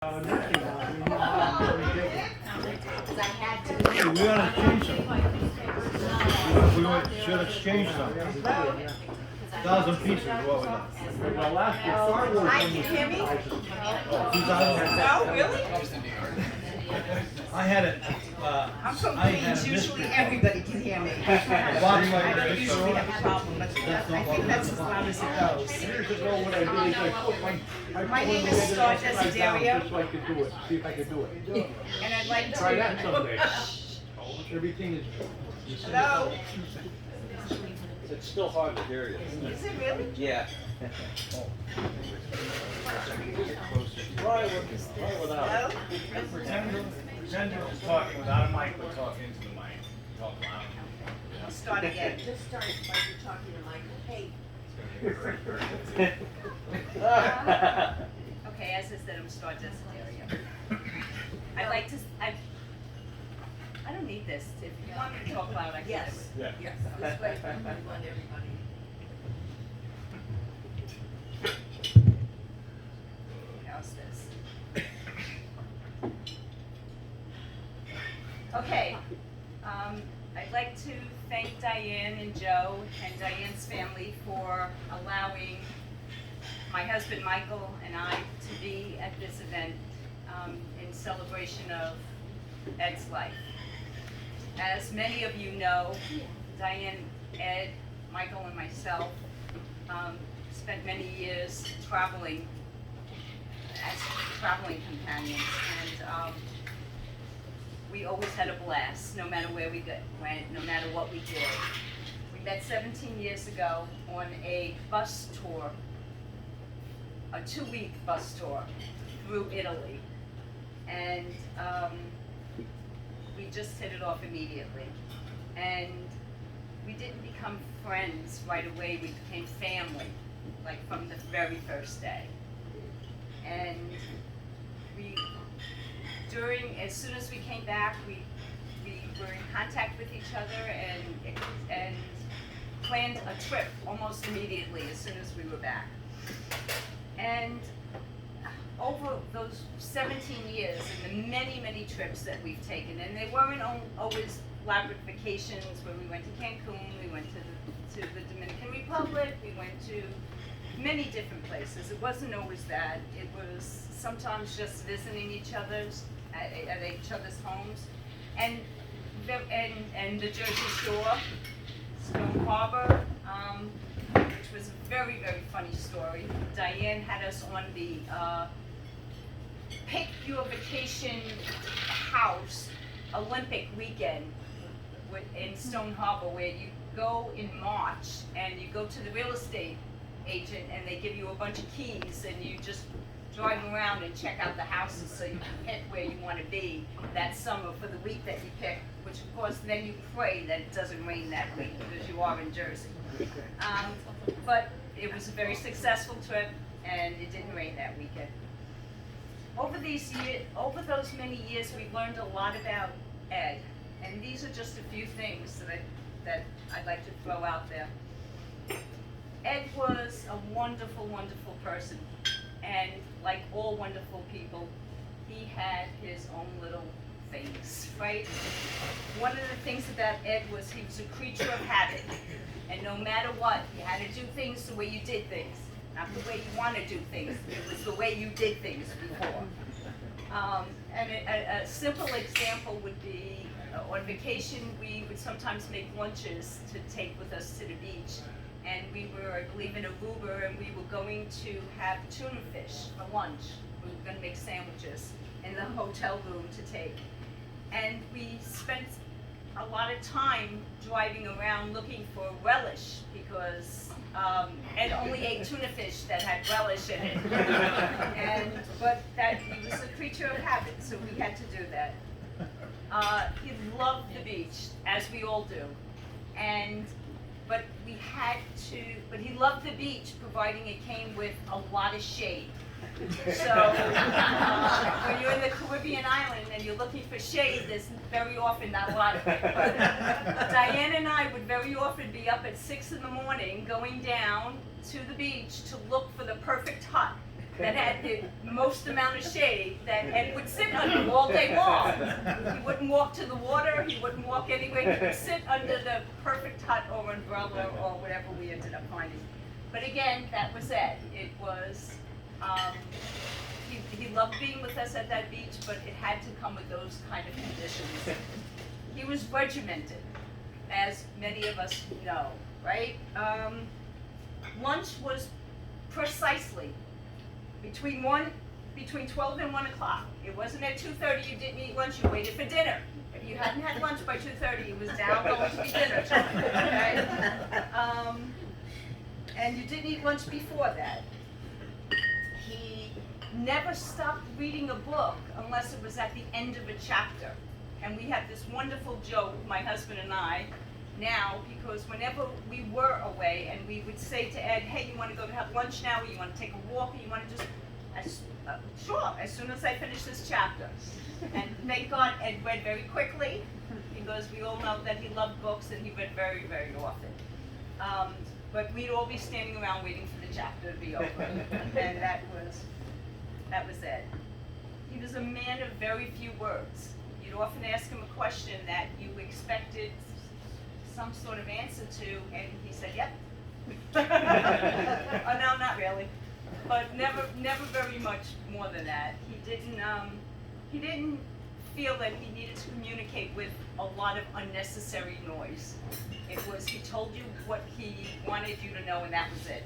Because I had to. We ought to change some. We should exchange some. 1,000 pieces is what we got. Hi, can you hear me? 2,000? No, really? I had it, I'm from I had Queens, a usually mystery. everybody can hear me. Box I like don't this, usually so- have a problem, but I think that's as loud as it goes. Years ago, what I did is I put My name is Star Desiderio. just so I could do it, see if I could do it. And I'd like Try that to, someday. Everything is. hello, It's still hard to hear you. is it really? Yeah. Try without. Hello? Pretend you're talking without a mic, but talk into the mic. Talk loud. I'll start again. Just start like you're talking to Michael. Hey. Okay, as I said, I'm Star Desiderio. I'd like to, I don't need this. If you want me to talk loud, I can do it. Yes. Yeah. Yes. This way, we want everybody. How's this? Okay, I'd like to thank Diane and Joe and Diane's family for allowing my husband Michael and I to be at this event in celebration of Ed's life. As many of you know, Diane, Ed, Michael, and myself spent many years traveling as traveling companions, and we always had a blast, no matter where we went, no matter what we did. We met 17 years ago on a bus tour, a 2-week bus tour through Italy, and we just hit it off immediately. And we didn't become friends right away, we became family, like from the very first day. And as soon as we came back, we were in contact with each other and planned a trip almost immediately as soon as we were back. And over those 17 years and the many, many trips that we've taken, and they weren't always elaborate vacations where we went to Cancun, we went to the Dominican Republic, we went to many different places. It wasn't always that. It was sometimes just visiting each other's at each other's homes, and the Jersey Shore, Stone Harbor, which was a very, very funny story. Diane had us on the Pick Your Vacation House Olympic weekend in Stone Harbor, where you go in March and you go to the real estate agent and they give you a bunch of keys and you just drive around and check out the houses so you can pick where you want to be that summer for the week that you pick, which of course then you pray that it doesn't rain that week because you are in Jersey. But it was a very successful trip and it didn't rain that weekend. Over those many years, we learned a lot about Ed, and these are just a few things that I'd like to throw out there. Ed was a wonderful, wonderful person, and like all wonderful people, he had his own little things, right? One of the things about Ed was he was a creature of habit, and no matter what, you had to do things the way you did things, not the way you want to do things. It was the way you did things before. And a simple example would be on vacation, we would sometimes make lunches to take with us to the beach. And we were, I believe, in Aruba, and we were going to have tuna fish for lunch. We were going to make sandwiches in the hotel room to take. And we spent a lot of time driving around looking for relish because Ed only ate tuna fish that had relish in it. But he was a creature of habit, so we had to do that. He loved the beach, as we all do. But he loved the beach, providing it came with a lot of shade. So when you're in the Caribbean island and you're looking for shade, there's very often not a lot of it. But Diane and I would very often be up at 6 in the morning going down to the beach to look for the perfect hut that had the most amount of shade that Ed would sit under all day long. He wouldn't walk to the water, he wouldn't walk anywhere, he would sit under the perfect hut or umbrella or whatever we ended up finding. But again, that was Ed. It was, he loved being with us at that beach, but it had to come with those kind of conditions. He was regimented, as many of us know, right? Lunch was precisely between 12 and 1 o'clock. It wasn't at 2:30 you didn't eat lunch, you waited for dinner. If you hadn't had lunch by 2:30, it was now going to be dinner time, okay? And you didn't eat lunch before that. He never stopped reading a book unless it was at the end of a chapter. And we had this wonderful joke, my husband and I, now, because whenever we were away and we would say to Ed, hey, you want to go to have lunch now, or you want to take a walk, or you want to just, sure, as soon as I finish this chapter. And thank God Ed read very quickly, because we all know that he loved books and he read very, very often. But we'd all be standing around waiting for the chapter to be over, and that was Ed. He was a man of very few words. You'd often ask him a question that you expected some sort of answer to, and he said, yep. Oh, no, not really. But never very much more than that. He didn't feel that he needed to communicate with a lot of unnecessary noise. It was, he told you what he wanted you to know, and that was it,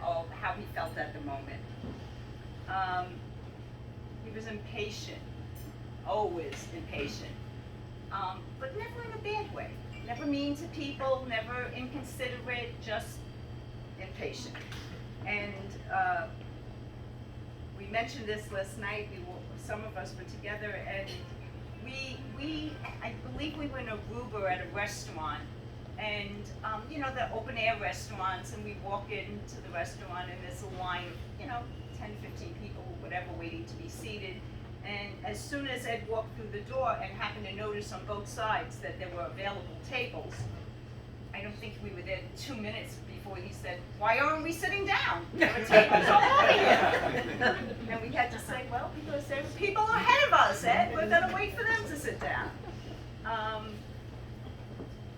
or how he felt at the moment. He was impatient, always impatient, but never in a bad way. Never mean to people, never inconsiderate, just impatient. And we mentioned this last night. Some of us were together, and I believe we were in Aruba at a restaurant, and you know, the open air restaurants, and we walk into the restaurant, and there's a line of 10, 15 people, whatever, waiting to be seated. And as soon as Ed walked through the door and happened to notice on both sides that there were available tables, I don't think we were there 2 minutes before he said, why aren't we sitting down? There are tables all over here. And we had to say, well, because there's people ahead of us, Ed. We're going to wait for them to sit down.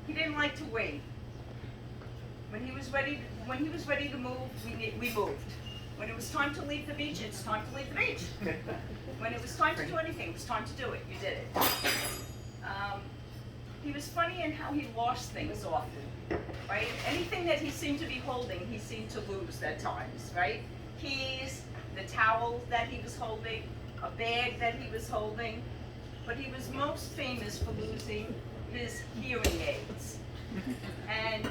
He didn't like to wait. When he was ready to move, we moved. When it was time to leave the beach, it's time to leave the beach. When it was time to do anything, it was time to do it. You did it. He was funny in how he lost things often, right? Anything that he seemed to be holding, he seemed to lose at times, right? Keys, the towel that he was holding, a bag that he was holding. But he was most famous for losing his hearing aids. And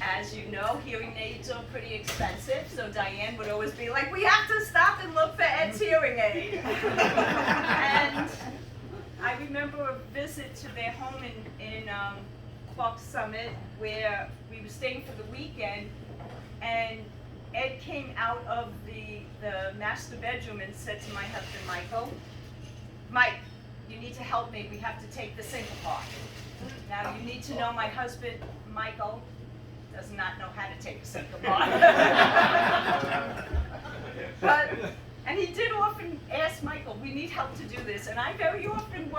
as you know, hearing aids are pretty expensive, so Diane would always be like, we have to stop and look for Ed's hearing aid. And I remember a visit to their home in Clark Summit, where we were staying for the weekend, and Ed came out of the master bedroom and said to my husband, Michael, Mike, you need to help me, we have to take the sink apart. Now you need to know my husband, Michael, does not know how to take a sink apart. And he did often ask Michael, we need help to do this, and I very often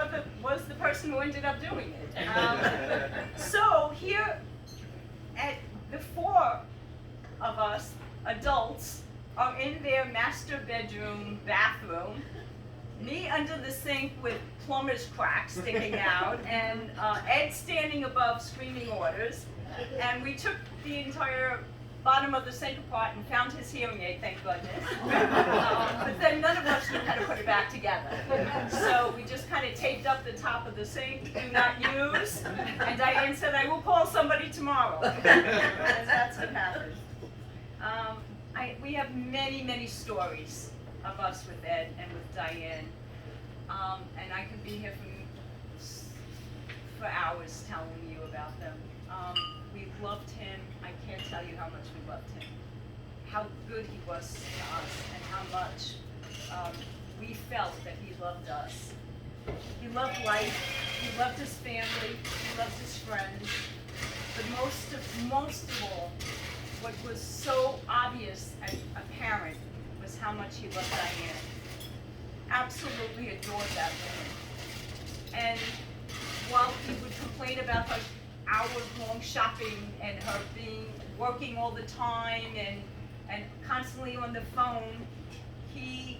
was the person who ended up doing it. So here, the four of us adults are in their master bedroom bathroom, me under the sink with plumber's crack sticking out, and Ed standing above screaming orders. And we took the entire bottom of the sink apart and found his hearing aid, thank goodness. But then none of us knew how to put it back together. So we just kind of taped up the top of the sink, do not use. And Diane said, I will call somebody tomorrow. And that's what happened. We have many, many stories of us with Ed and with Diane. And I could be here for hours telling you about them. We loved him. I can't tell you how much we loved him. How good he was to us, and how much we felt that he loved us. He loved life. He loved his family. He loved his friends. But most of all, what was so obvious and apparent was how much he loved Diane. Absolutely adored that woman. And while he would complain about her hours-long shopping and her working all the time and constantly on the phone, he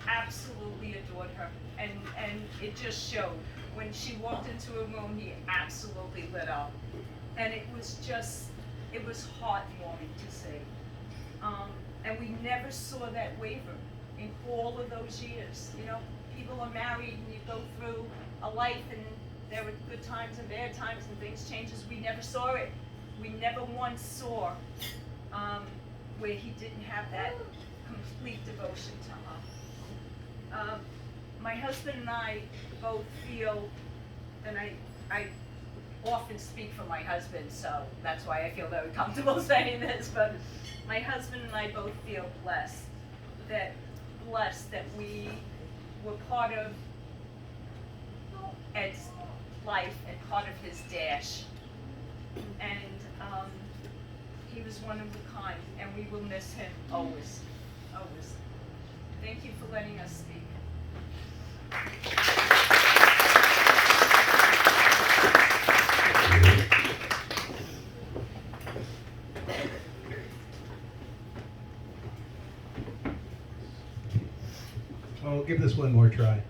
absolutely adored her. And it just showed. When she walked into a room, he absolutely lit up. And it was heartwarming to see. And we never saw that waver in all of those years. You know, people are married and you go through a life and there were good times and bad times and things changes. We never saw it. We never once saw where he didn't have that complete devotion to her. My husband and I both feel, and I often speak for my husband, so that's why I feel very comfortable saying this, but my husband and I both feel blessed that we were part of Ed's life and part of his dash. And he was one of a kind, and we will miss him always, always. Thank you for letting us speak. Well, we'll give this one more try.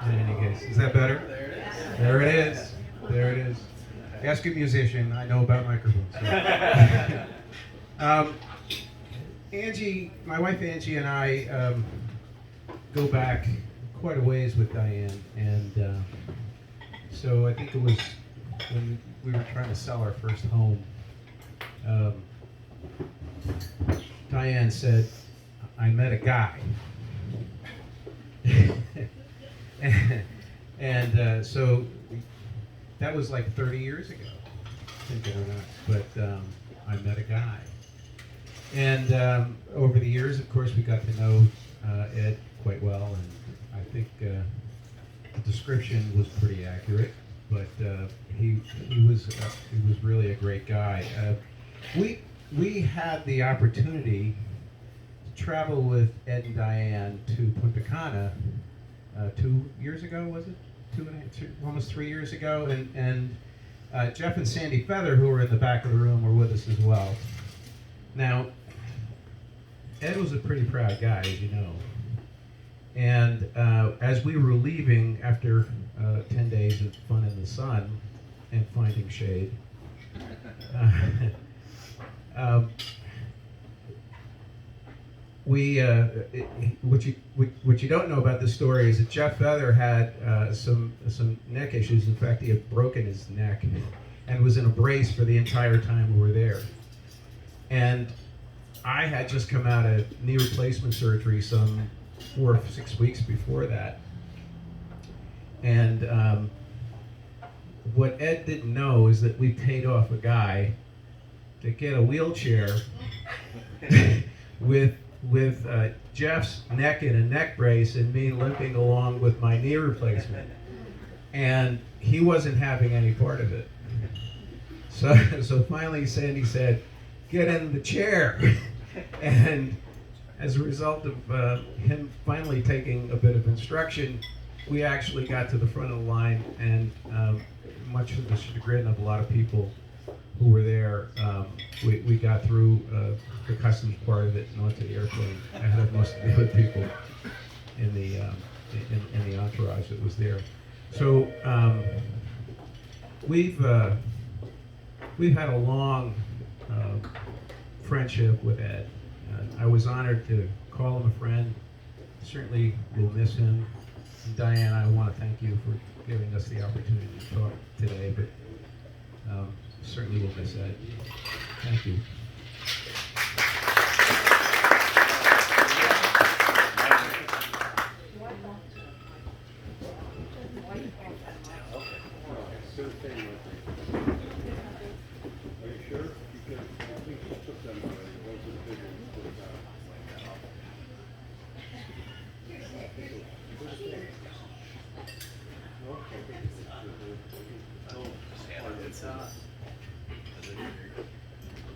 In any case, is that better? There it is. There it is. Ask a musician. I know about microphones. So. Angie, my wife Angie, and I go back quite a ways with Diane, and so I think it was when we were trying to sell our first home. Diane said, "I met a guy." and so that was like 30 years ago, think it or not, but I met a guy. And over the years, of course, we got to know Ed quite well, and I think the description was pretty accurate, but he was really a great guy. We had the opportunity to travel with Ed and Diane to Punta Cana 2 years ago, was it? Almost 3 years ago, and Jeff and Sandy Feather, who were in the back of the room, were with us as well. Now, Ed was a pretty proud guy, as you know, and as we were leaving after 10 days of fun in the sun and finding shade, what you don't know about this story is that Jeff Feather had some neck issues. In fact, he had broken his neck and was in a brace for the entire time we were there. And I had just come out of knee replacement surgery some 4 or 6 weeks before that. And what Ed didn't know is that we paid off a guy to get a wheelchair with Jeff's neck in a neck brace and me limping along with my knee replacement. And he wasn't having any part of it. So finally Sandy said, "Get in the chair." And as a result of him finally taking a bit of instruction, we actually got to the front of the line, and much to the chagrin of a lot of people who were there, we got through the customs part of it and onto the airplane ahead of most of the other people in the entourage that was there. So we've had a long friendship with Ed. I was honored to call him a friend. Certainly will miss him. And Diane, I want to thank you for giving us the opportunity to talk today, but certainly will miss Ed. Thank you.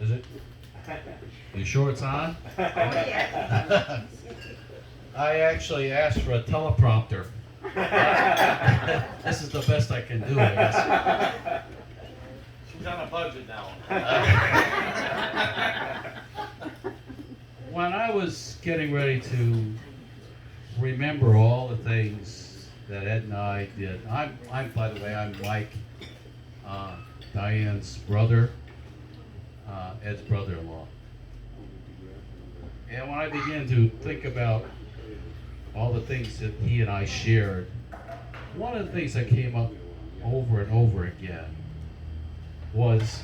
Is it? You sure it's on? Oh, yeah. I actually asked for a teleprompter. This is the best I can do, I guess. She's on a budget now. When I was getting ready to remember all the things that Ed and I did, I'm by the way, I'm Mike, Diane's brother, Ed's brother-in-law. And when I began to think about all the things that he and I shared, one of the things that came up over and over again was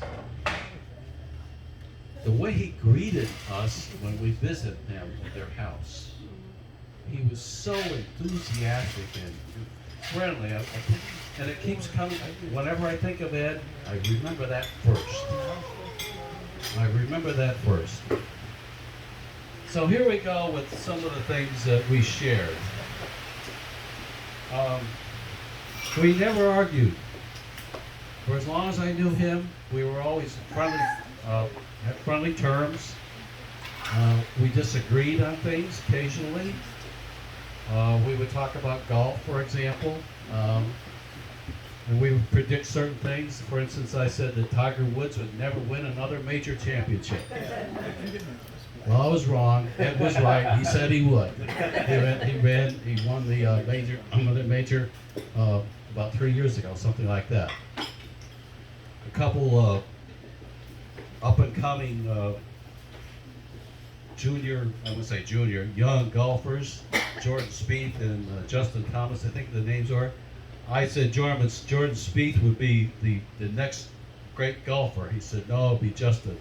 the way he greeted us when we visited them at their house. He was so enthusiastic and friendly. And it keeps coming, whenever I think of Ed, I remember that first. I remember that first. So here we go with some of the things that we shared. We never argued. For as long as I knew him, we were always friendly, had friendly terms. We disagreed on things occasionally. We would talk about golf, for example. And we would predict certain things. For instance, I said that Tiger Woods would never win another major championship. Well, I was wrong. Ed was right. He said he would. He won the major about 3 years ago, something like that. A couple up-and-coming young golfers, Jordan Spieth and Justin Thomas, I think the names are. I said Jordan Spieth would be the next great golfer. He said, no, it'd be Justin.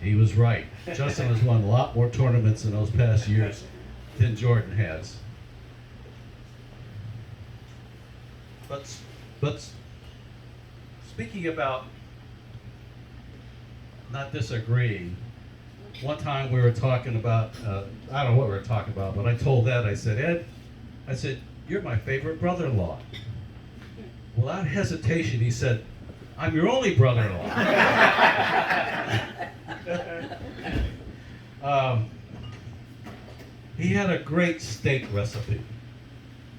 He was right. Justin has won a lot more tournaments in those past years than Jordan has. But speaking about not disagreeing, one time we were talking about, I don't know what we were talking about, but I told Ed, I said, you're my favorite brother-in-law. Without hesitation, he said, I'm your only brother-in-law. He had a great steak recipe.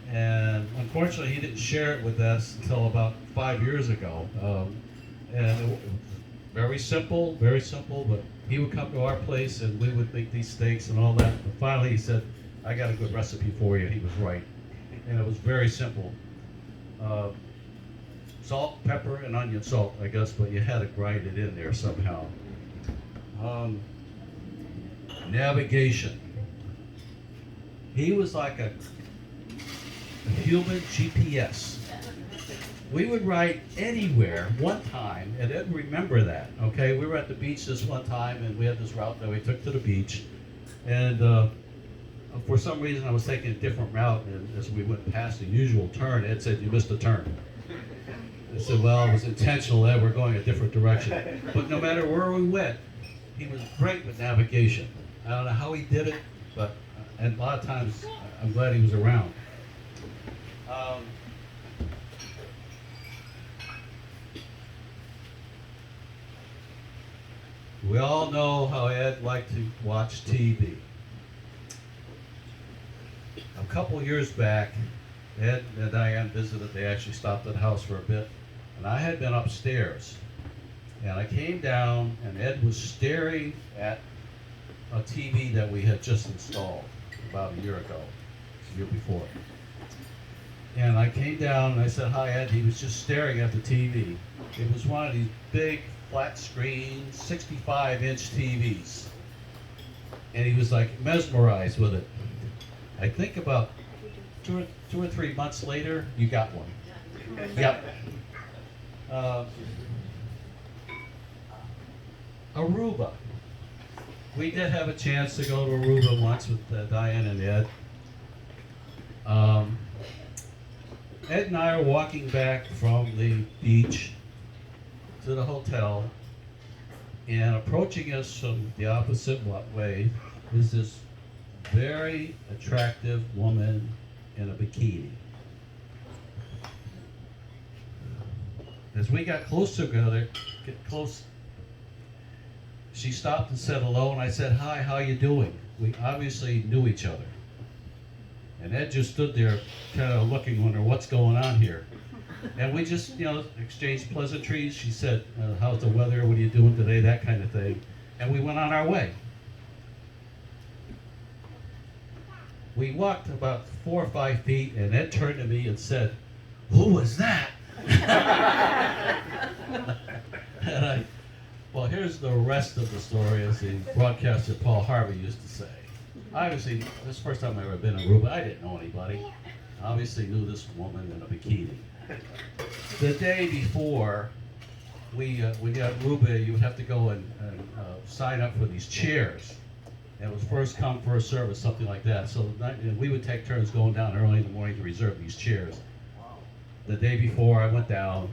And unfortunately, he didn't share it with us until about 5 years ago. And very simple, but he would come to our place and we would make these steaks and all that. But finally, he said, I got a good recipe for you. He was right. And it was very simple. Salt, pepper, and onion salt, I guess, but you had to grind it in there somehow. Navigation. He was like a human GPS. We would ride anywhere one time, and Ed remember that, okay? We were at the beach this one time, and we had this route that we took to the beach, and for some reason I was taking a different route, and as we went past the usual turn, Ed said, you missed a turn. I said, well, it was intentional, Ed, we're going a different direction. But no matter where we went, he was great with navigation. I don't know how he did it, but and a lot of times I'm glad he was around. We all know how Ed liked to watch TV. A couple years back, Ed and Diane visited. They actually stopped at the house for a bit. And I had been upstairs. And I came down, and Ed was staring at a TV that we had just installed about a year ago, the year before. And I came down, and I said, hi, Ed. He was just staring at the TV. It was one of these big, flat screen, 65-inch TVs. And he was like mesmerized with it. I think about two or 3 months later, you got one. Yep. Aruba. We did have a chance to go to Aruba once with Diane and Ed. Ed and I are walking back from the beach to the hotel, and approaching us from the opposite way is this very attractive woman in a bikini. As we got close together, she stopped and said hello, and I said, hi, how you doing? We obviously knew each other. And Ed just stood there kind of looking, wondering what's going on here. And we just, exchanged pleasantries. She said, how's the weather? What are you doing today? That kind of thing. And we went on our way. We walked about 4 or 5 feet, and Ed turned to me and said, who was that? And well, here's the rest of the story, as the broadcaster Paul Harvey used to say. Obviously, this is the first time I've ever been in Aruba. I didn't know anybody. I obviously knew this woman in a bikini. The day before we got Aruba, you would have to go and sign up for these chairs. And it was first come, first serve, or something like that. So we would take turns going down early in the morning to reserve these chairs. The day before I went down,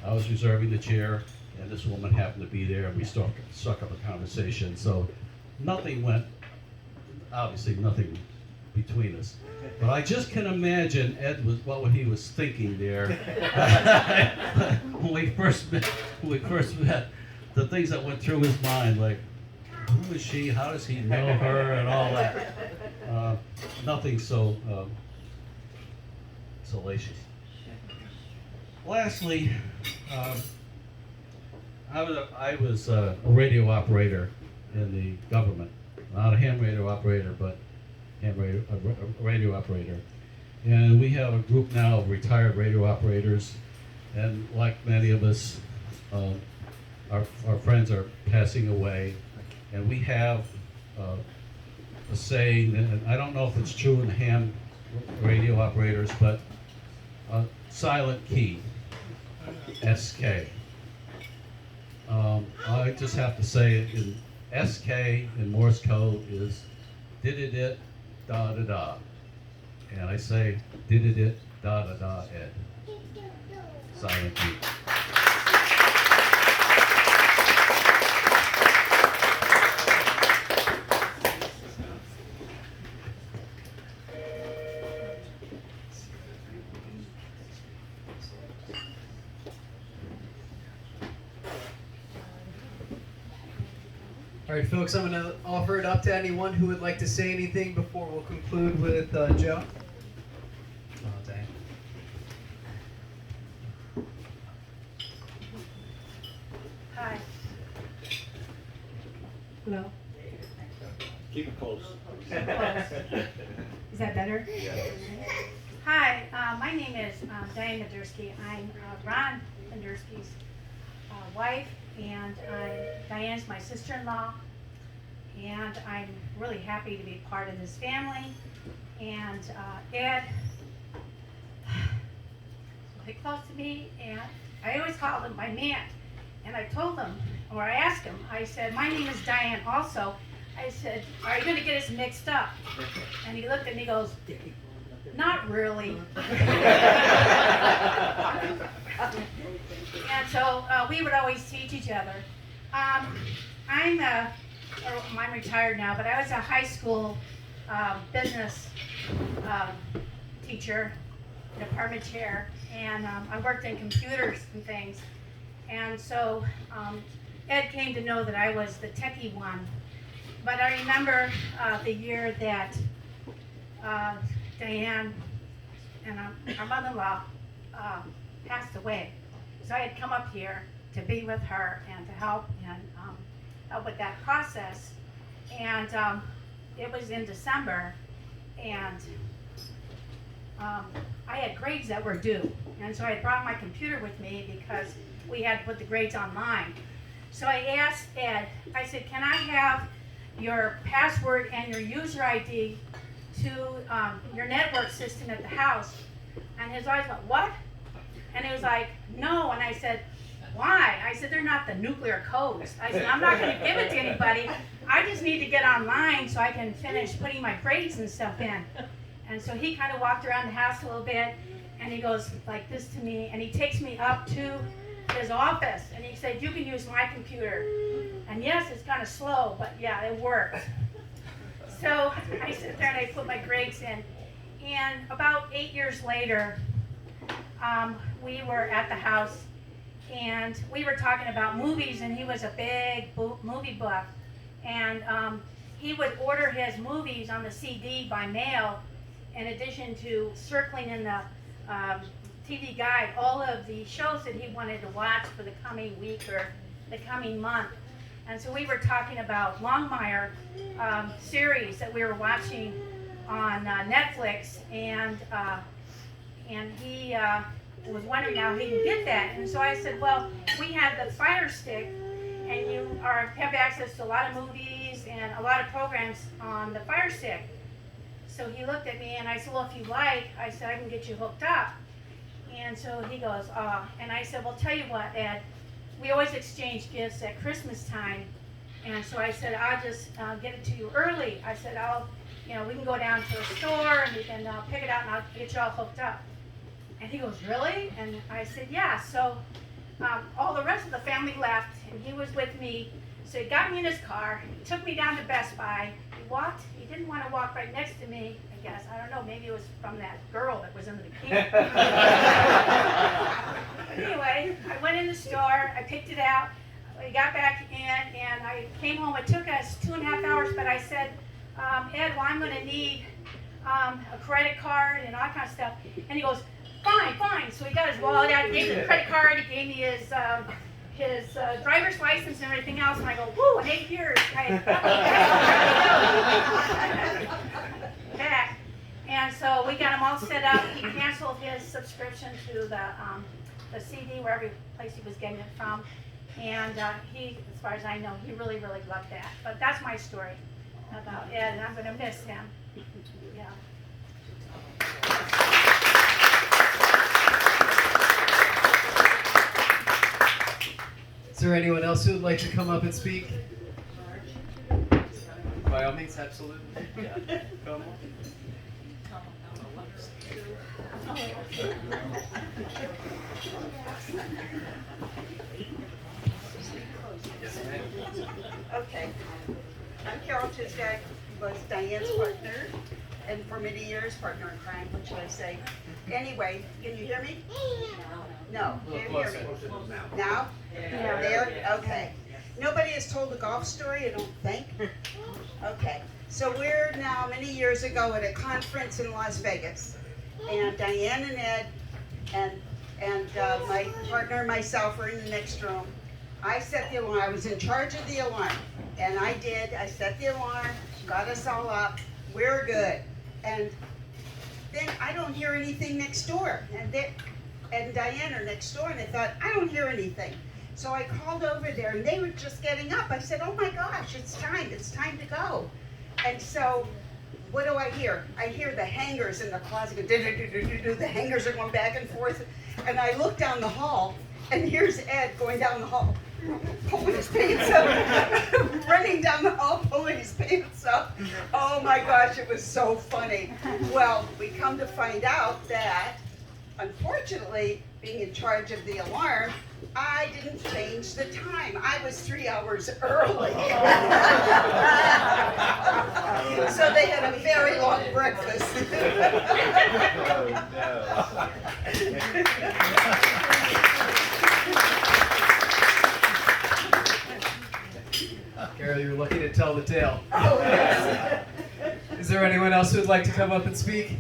I was reserving the chair, and this woman happened to be there, and we struck up a conversation. So obviously nothing between us. But I just can imagine what he was thinking there when we first met. The things that went through his mind, like, who is she? How does he know her? And all that. Nothing so salacious. Lastly, I was a radio operator in the government. Not a ham radio operator, but a radio operator. And we have a group now of retired radio operators, and like many of us, our friends are passing away. And we have a saying, and I don't know if it's true in the ham radio operators, but silent key, SK. I just have to say it in SK in Morse code is did-it-it, da-da-da. And I say did-it-it, da-da-da, Ed. Silent key. All right, folks, I'm going to offer it up to anyone who would like to say anything before we'll conclude with Joe. Oh, dang. Hi. Hello. Keep it close. Is that better? Hi, my name is Diane Madursky. I'm Ron Madursky's wife, and Diane's my sister-in-law, and I'm really happy to be part of this family. And Ed, really close to me, and I always called him my man. And I told him, or I asked him, I said, my name is Diane also. I said, are you going to get us mixed up? And he looked at me and goes, not really. And so we would always teach each other. I'm retired now, but I was a high school business teacher, department chair, and I worked in computers and things. And so Ed came to know that I was the techie one. But I remember the year that Diane and our mother-in-law passed away. So I had come up here to be with her and to help and help with that process. And it was in December, and I had grades that were due. And so I had brought my computer with me because we had to put the grades online. So I asked Ed, I said, can I have your password and your user ID to your network system at the house? And his eyes went, what? And he was like, no. And I said, why? I said, they're not the nuclear codes. I said, I'm not going to give it to anybody. I just need to get online so I can finish putting my grades and stuff in. And so he kind of walked around the house a little bit, and he goes like this to me, and he takes me up to his office, and he said, you can use my computer. And yes, it's kind of slow, but yeah, it works. So I sit there and I put my grades in. And about 8 years later, we were at the house, and we were talking about movies, and he was a big movie buff, and he would order his movies on the CD by mail, in addition to circling in the TV guide all of the shows that he wanted to watch for the coming week or the coming month. And so we were talking about Longmire series that we were watching on Netflix, and he was wondering how he can get that. And so I said, well, we have the Fire Stick, and you have access to a lot of movies and a lot of programs on the Fire Stick. So he looked at me and I said, well, if you like, I said, I can get you hooked up. And so he goes, and I said, well, tell you what, Ed, we always exchange gifts at Christmas time. And so I said, I'll just get it to you early. I said, we can go down to a store and we can pick it out and I'll get you all hooked up. And he goes, really? And I said, yeah. So all the rest of the family left and he was with me. So he got me in his car, he took me down to Best Buy. He didn't want to walk right next to me, I guess. I don't know, maybe it was from that girl that was in the bikini. Anyway, I went in the store, I picked it out, we got back in, and I came home. It took us 2.5 hours, but I said, Ed, well, I'm going to need a credit card and all that kind of stuff. And he goes, fine. So he got his wallet out, he gave me the credit card, he gave me his driver's license and everything else, and I go, woo, 8 years. Back. And so we got him all set up. He canceled his subscription to the CD, wherever place he was getting it from. And he, as far as I know, he really, really loved that. But that's my story about Ed, and I'm going to miss him. Yeah. Is there anyone else who would like to come up and speak? By all means, absolutely. Yeah. Come on. Yes, ma'am. Okay. I'm Carol Tisdale, was Diane's partner, and for many years, partner in crime, what should I say? Anyway, can you hear me? No, can't hear me. Now? Yeah. There? Okay. Nobody has told the golf story, I don't think. Okay. So we're now many years ago at a conference in Las Vegas, and Diane and Ed and my partner and myself were in the next room. I set the alarm. I was in charge of the alarm, and I set the alarm, got us all up. We're good. And then I don't hear anything next door, and Diane are next door, and I thought, I don't hear anything. So I called over there, and they were just getting up. I said, oh my gosh, it's time to go. And so, what do I hear? I hear the hangers in the closet go, do. The hangers are going back and forth. And I look down the hall, and here's Ed going down the hall, pulling his pants up, running down the hall, pulling his pants up. Oh my gosh, it was so funny. Well, we come to find out that, unfortunately, being in charge of the alarm, I didn't change the time. I was 3 hours early. So they had a very long breakfast. Carol, you're lucky to tell the tale. Oh, yes. Is there anyone else who would like to come up and speak?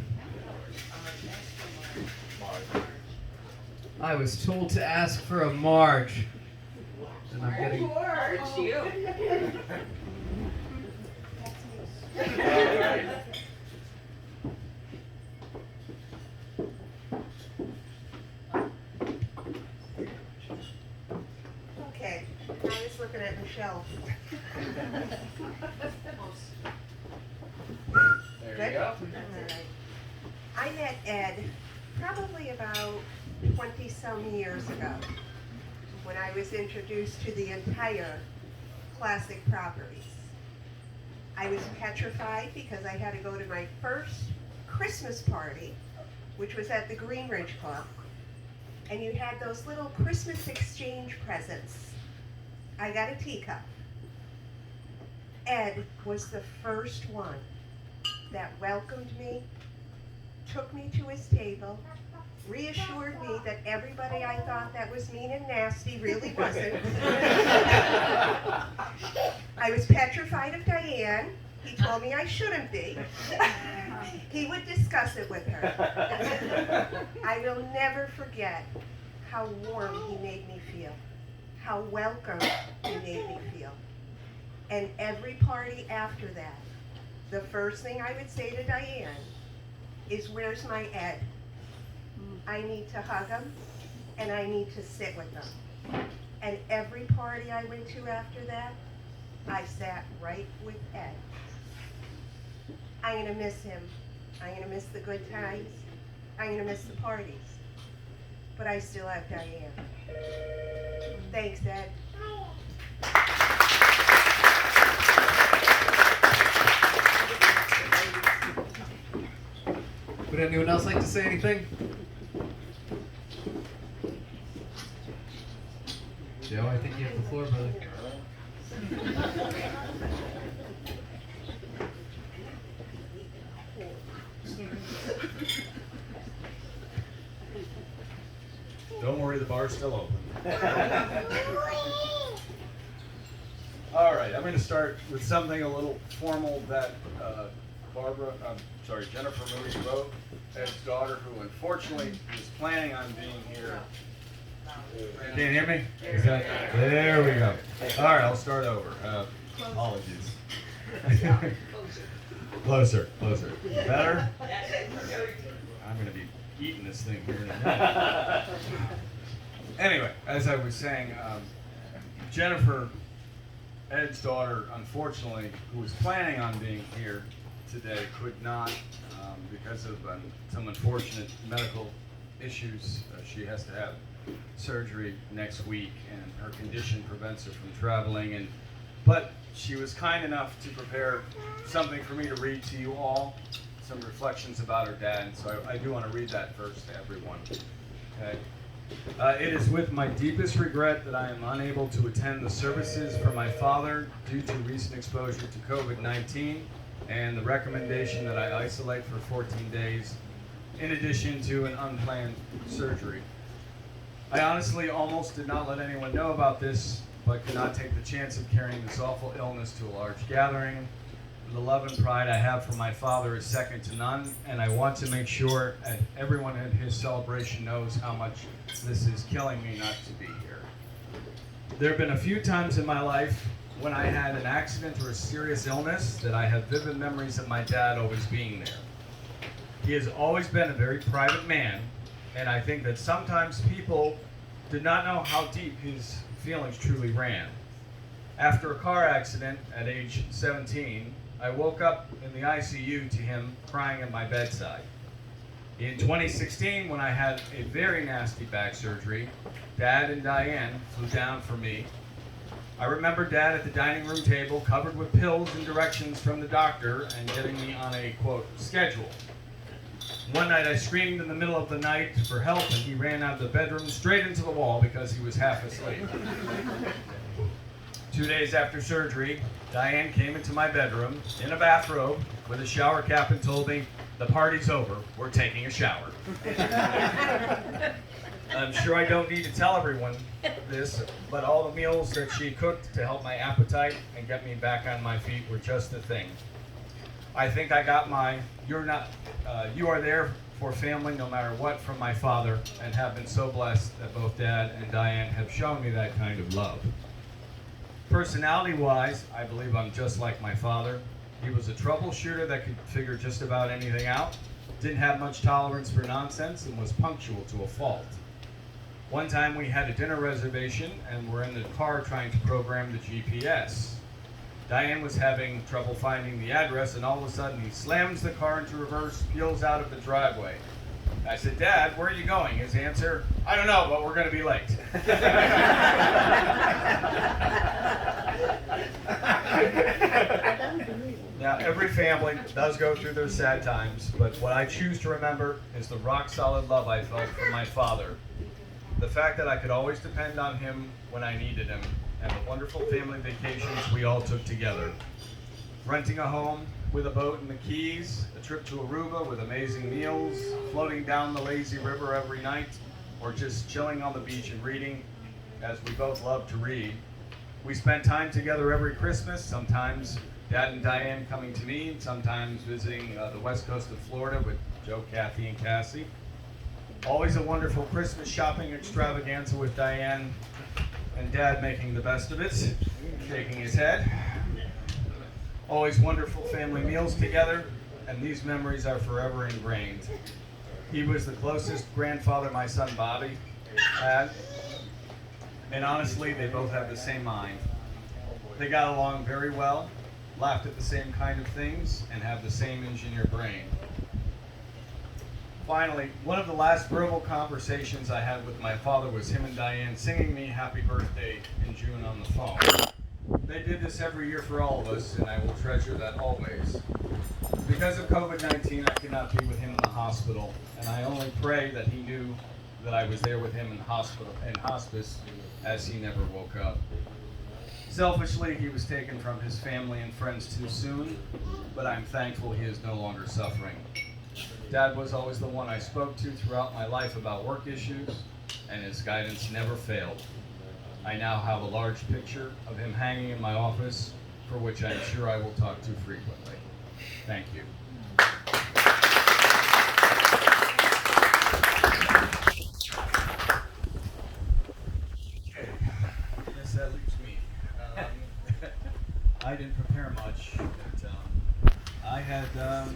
I was told to ask for a Marge. And I'm getting... It's you. Okay, I was looking at Michelle. There you go. I met Ed probably about 20-some years ago when I was introduced to the entire Classic Properties. I was petrified because I had to go to my first Christmas party, which was at the Green Ridge Club, and you had those little Christmas exchange presents. I got a teacup. Ed was the first one that welcomed me, took me to his table, reassured me that everybody I thought that was mean and nasty really wasn't. I was petrified of Diane. He told me I shouldn't be. He would discuss it with her. I will never forget how warm he made me feel, how welcome he made me feel. And every party after that, the first thing I would say to Diane is, "Where's my Ed? I need to hug him, and I need to sit with him." And every party I went to after that, I sat right with Ed. I'm gonna miss him. I'm gonna miss the good times. I'm gonna miss the parties. But I still have Diane. Thanks, Ed. Would anyone else like to say anything? Joe, I think you have the floor, brother. Don't worry, the bar's still open. All right, I'm going to start with something a little formal that Jennifer Moody wrote, Ed's daughter, who unfortunately was planning on being here. Can't hear me? There we go. All right, I'll start over. Apologies. Closer. Better? I'm going to be eating this thing here in a minute. Anyway, as I was saying, Jennifer, Ed's daughter, unfortunately, who was planning on being here today, could not because of some unfortunate medical issues. She has to have surgery next week, and her condition prevents her from traveling. But she was kind enough to prepare something for me to read to you all, some reflections about her dad, and so I do want to read that first to everyone. Okay. It is with my deepest regret that I am unable to attend the services for my father due to recent exposure to COVID-19 and the recommendation that I isolate for 14 days, in addition to an unplanned surgery. I honestly almost did not let anyone know about this, but could not take the chance of carrying this awful illness to a large gathering. The love and pride I have for my father is second to none, and I want to make sure that everyone at his celebration knows how much this is killing me not to be here. There have been a few times in my life when I had an accident or a serious illness that I have vivid memories of my dad always being there. He has always been a very private man, and I think that sometimes people did not know how deep his feelings truly ran. After a car accident at age 17, I woke up in the ICU to him crying at my bedside. In 2016, when I had a very nasty back surgery, Dad and Diane flew down for me. I remember Dad at the dining room table covered with pills and directions from the doctor and getting me on a, quote, schedule. One night I screamed in the middle of the night for help, and he ran out of the bedroom straight into the wall because he was half asleep. 2 days after surgery, Diane came into my bedroom in a bathrobe with a shower cap and told me, "The party's over, we're taking a shower." I'm sure I don't need to tell everyone this, but all the meals that she cooked to help my appetite and get me back on my feet were just the thing. I think I got my you are there for family no matter what from my father, and have been so blessed that both Dad and Diane have shown me that kind of love. Personality-wise, I believe I'm just like my father. He was a troubleshooter that could figure just about anything out, didn't have much tolerance for nonsense, and was punctual to a fault. One time we had a dinner reservation and were in the car trying to program the GPS. Diane was having trouble finding the address, and all of a sudden he slams the car into reverse, peels out of the driveway. I said, "Dad, where are you going?" His answer, "I don't know, but we're going to be late." Now, every family does go through their sad times, but what I choose to remember is the rock-solid love I felt from my father. The fact that I could always depend on him when I needed him, and the wonderful family vacations we all took together. Renting a home, with a boat in the Keys, a trip to Aruba with amazing meals, floating down the lazy river every night, or just chilling on the beach and reading, as we both love to read. We spent time together every Christmas, sometimes Dad and Diane coming to me, sometimes visiting the west coast of Florida with Joe, Kathy, and Cassie. Always a wonderful Christmas shopping extravaganza with Diane and Dad making the best of it, shaking his head. Always wonderful family meals together, and these memories are forever ingrained. He was the closest grandfather my son Bobby had, and honestly, they both have the same mind. They got along very well, laughed at the same kind of things, and have the same engineer brain. Finally, one of the last verbal conversations I had with my father was him and Diane singing me happy birthday in June on the phone. They did this every year for all of us, and I will treasure that always. Because of COVID-19, I could not be with him in the hospital, and I only pray that he knew that I was there with him in hospice, as he never woke up. Selfishly, he was taken from his family and friends too soon, but I'm thankful he is no longer suffering. Dad was always the one I spoke to throughout my life about work issues, and his guidance never failed. I now have a large picture of him hanging in my office, for which I'm sure I will talk to frequently. Thank you. Okay, I guess that leaves me. I didn't prepare much, but I had the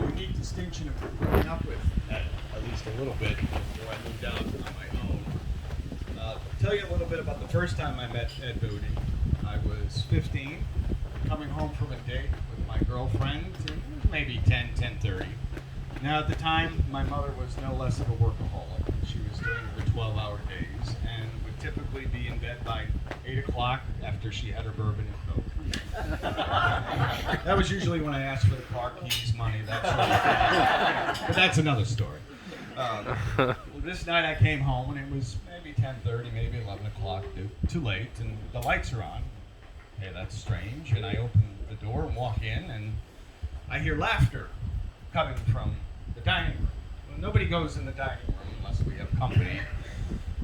unique distinction of growing up with Ed, at least a little bit, before I moved out on my own. I'll tell you a little bit about the first time I met Ed Booty. I was 15, coming home from a date with my girlfriend, maybe 10:30. Now at the time, my mother was no less of a workaholic. She was doing her 12-hour days and would typically be in bed by 8 o'clock after she had her bourbon and Coke. That was usually when I asked for the car keys, money, that sort of thing. But that's another story. This night I came home and it was maybe 10:30, maybe 11 o'clock, too late, and the lights are on. Hey, that's strange. And I open the door and walk in, and I hear laughter coming from the dining room. Well, nobody goes in the dining room unless we have company,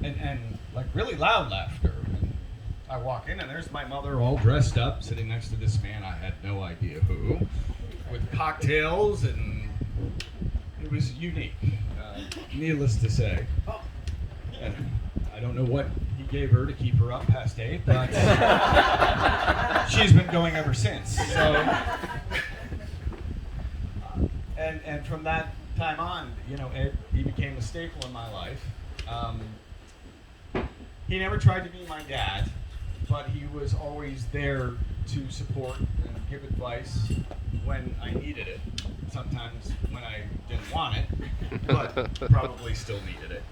and like really loud laughter. And I walk in, and there's my mother all dressed up, sitting next to this man I had no idea who, with cocktails, and it was unique, needless to say. And I don't know what he gave her to keep her up past 8, but she's been going ever since. So, and from that time on, you know, Ed, he became a staple in my life. He never tried to be my dad, but he was always there to support and give advice when I needed it. Sometimes when I didn't want it, but probably still needed it.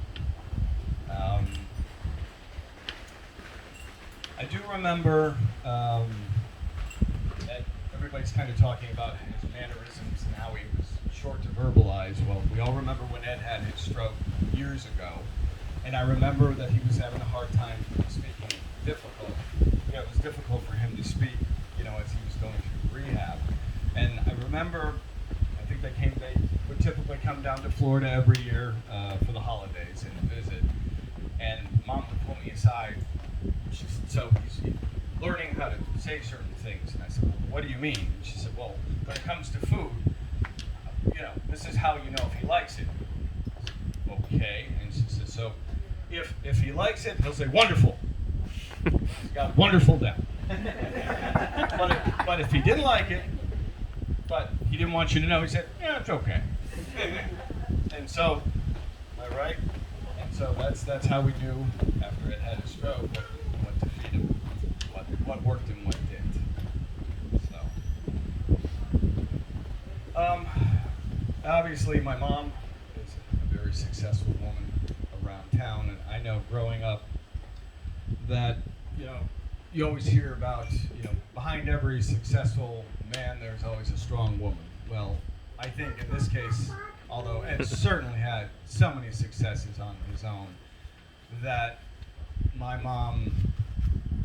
I do remember that everybody's kind of talking about his mannerisms and how he was short to verbalize. Well, we all remember when Ed had his stroke years ago, and I remember that he was having a hard time speaking. Yeah, it was difficult for him to speak, you know, as he was going through rehab. And I remember, I think they would typically come down to Florida every year for the holidays and visit. And Mom would pull me aside. She said, so he's learning how to say certain things. And I said, well, what do you mean? And she said, well, when it comes to food, you know, this is how you know if he likes it. I said, okay. And she said, so if he likes it, he'll say, wonderful. He's got wonderful down. But if he didn't like it, but he didn't want you to know, he said, yeah, it's okay. And so, am I right? And so that's how we knew after Ed had a stroke what to feed him, what worked and what didn't. So, obviously my mom is a very successful woman around town, and I know growing up that, you know, you always hear about, you know, behind every successful man, there's always a strong woman. Well, I think in this case, although Ed certainly had so many successes on his own, that my mom,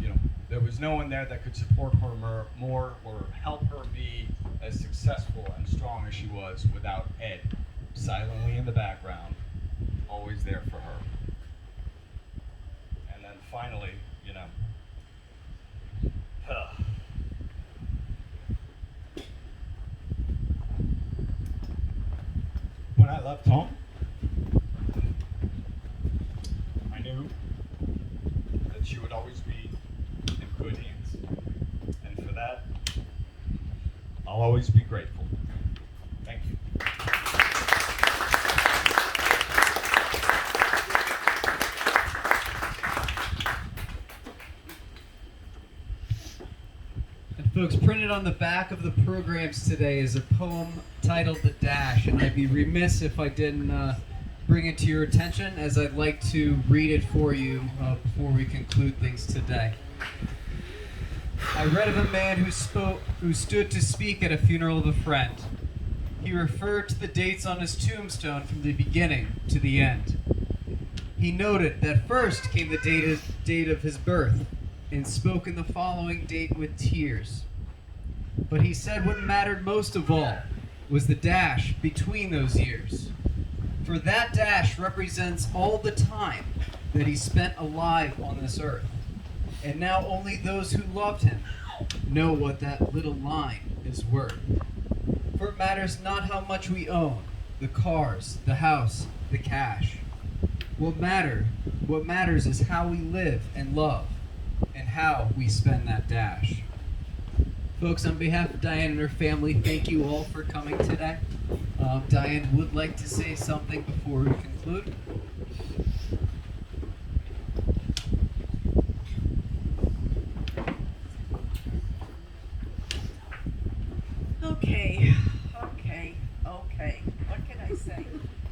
you know, there was no one there that could support her more or help her be as successful and strong as she was without Ed, silently in the background, always there for her. And then finally, you know, when I left home, I knew that she would always be in good hands. And for that, I'll always be grateful. Thank you. And folks, printed on the back of the programs today is a poem titled The Dash, and I'd be remiss if I didn't bring it to your attention, as I'd like to read it for you before we conclude things today. I read of a man who stood to speak at a funeral of a friend. He referred to the dates on his tombstone from the beginning to the end. He noted that first came the date of his birth, and spoke in the following date with tears. But he said what mattered most of all was the dash between those years. For that dash represents all the time that he spent alive on this earth. And now only those who loved him know what that little line is worth. For it matters not how much we own, the cars, the house, the cash. What matters is how we live and love, and how we spend that dash. Folks, on behalf of Diane and her family, thank you all for coming today. Diane would like to say something before we conclude. Okay. What can I say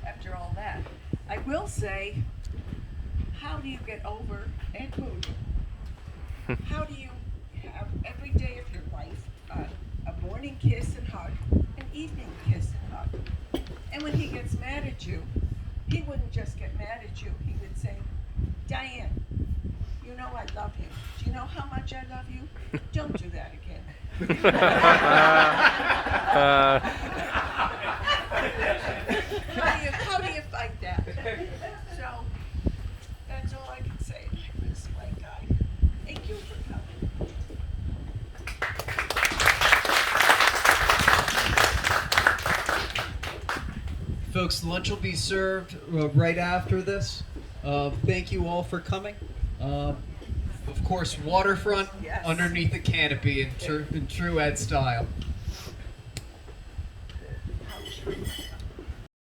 after all that? I will say, how do you get over Ed Boone? How do you have every day of your life a morning kiss and hug, an evening kiss and hug? And when he gets mad at you, he wouldn't just get mad at you. He would say, Diane, you know I love you. Do you know how much I love you? Don't do that again. How do you fight that? So that's all I can say. This white guy. Thank you for coming. Folks, lunch will be served right after this. Thank you all for coming. Of course, waterfront underneath the canopy in true Ed style. How true.